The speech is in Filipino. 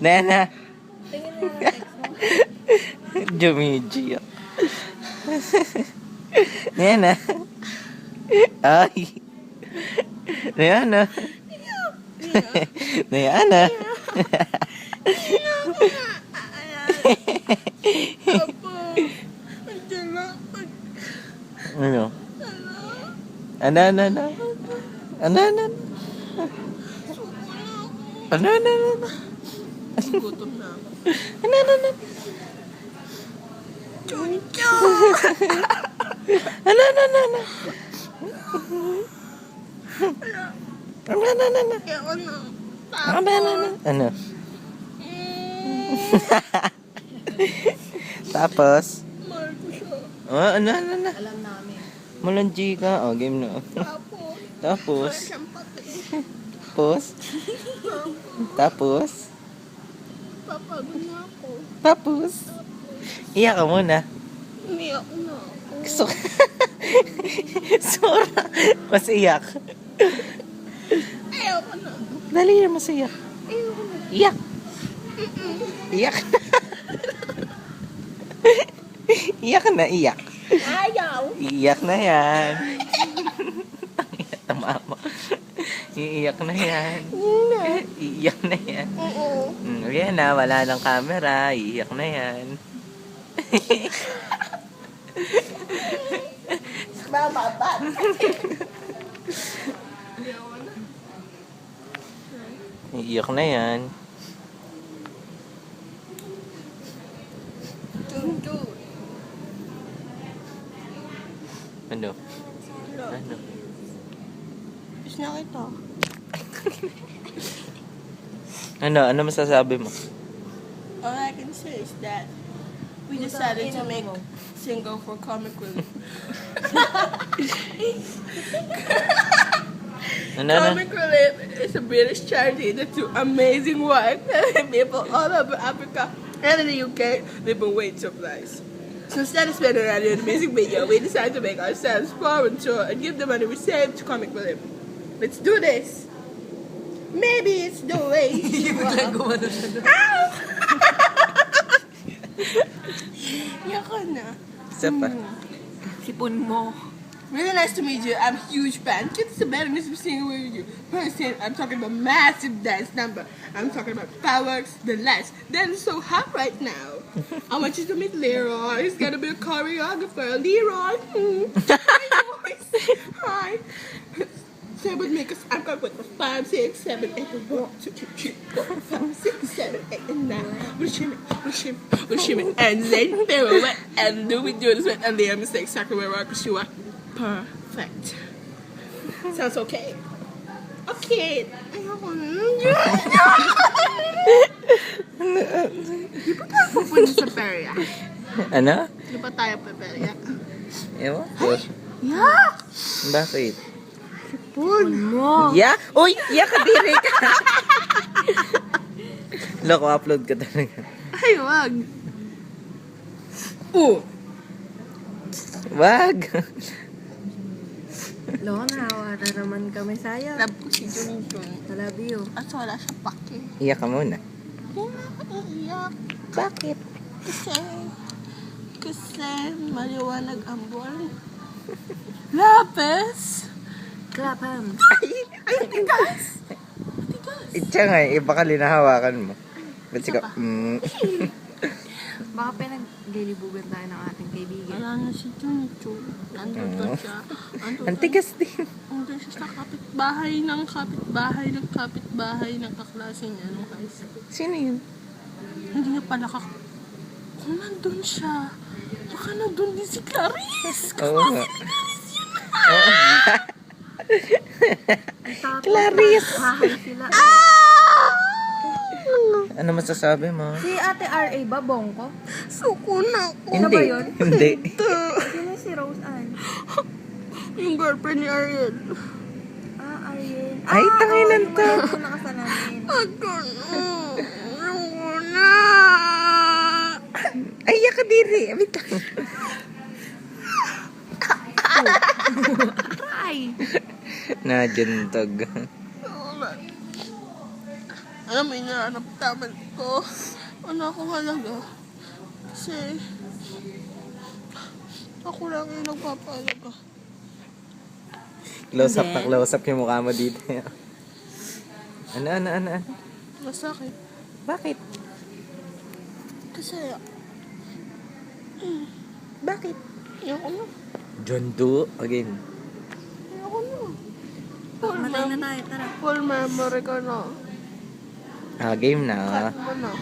Nena. Tingin na yung text mo. Jumiji. Nena. Ay. Nena. Nena. Apo. Andiyan na. Ano? Ano? Ano? Gutom na ako. Ano? Chuncho! Ano? Ewan na. Ano? Tapos? Mahal ko siya. Oh, ano? Alam namin. Malanji ka. Oh, game na. Tapos, Tapos? wala siyang pati. Tapos? Papagod na ako. Tapos? Iyak ka muna. Umiyak na ako. Gusto ka. Sora. Mas iyak. Ayoko na. Dali na mas iyak. Ayoko na. Iyak. Iyak na. Iyak na, iyak. Ayaw. Iyak na yan. Tama mo. Iiyak na yan. Iiyak na yan. Oo. Yan na, wala ng camera. Iiyak na yan. Bababa. Iiyak na yan. Chuncho. Ano? Ano? Gusto na kita. Ano masasabi mo? All I can say is that we decided to make single for comic relief. Ano? Comic Relief is a British charity that do amazing work. People all over Africa and in the UK live in weight supplies. So instead of spending on an amazing video, we decided to make ourselves foreign tour and give the money we saved to Comic Relief. Let's do this. Maybe it's the way. Ow! Yako na. Isa pa. Sipon mo. Really nice to meet you. I'm a huge fan. Get the better news of seeing with you. Person, I'm talking about massive dance number. I'm talking about fireworks, the lights. That is so hot right now. I want you to meet Leroy. He's gonna be a choreographer. Leroy. Hi, boys. Hi. Say with me, cause I'm gonna put the 5, 6, 7, 8, 1, 2, 3, 4, 5, 6, 7, 8, and 9. We'll shim it, and then they will wet, and do we do this with, and the mistake exactly where I you are. Perfect. Sounds okay. Okay. Ayoko na. Di ba tayo pupunta sa Peria? Ano? Di ba tayo pa Peria? Ewan ko. Yeah! Bakit? Pun mo. Yeah? Uy! Iyak ka diri ka! Loko, upload ka talaga. Ay, wag. Wag! Loko, nahawa na naman kami sa'yo. Love ko si Junjun. I love you. At wala siya pake. Iyak ka muna. Hindi na ako iiyak. Bakit? Kasi maliwanag ang buwan. Lapis! Clapham. Ay, tigas! Tigas! Itcha nga, iba ka linahawakan mo. Ba't sika? Baka pinaglilibugan tayo ng ating kaibigan. Wala na si Junjun. Nandun pa siya. Ang tigas din. Nandun siya sa kapitbahay ng kaklase niya nung high school. Sino yun? Hindi niya pala kung nandun siya, baka nandun din si Clarice. Oo nga. Oo. Clarice! Hahay sila. Ano masasabi mo? Si Ate R.A. ba, Bongko? Suko na ako. Ano ba yun? Hindi. Sino si Rose Ann? Yung girlfriend ni Ariel. Ariel. Ay, tanginan yung to. malayo na kasalanan. Suko na. Ay, iyak ka diri. Abit lang. Ay! Najuntog. Alam mo, inaanap-taman ko. Ano akong halaga? Kasi, ako lang yung nagpapahalaga. Close up And na then? close up yung mukha mo dito. Ano? Masakit. Bakit? Kasi, Bakit? ayoko na. John Doe again. Ayoko na. Matay na tayo, tara. Full memory ko na. Game na. Cut mo na.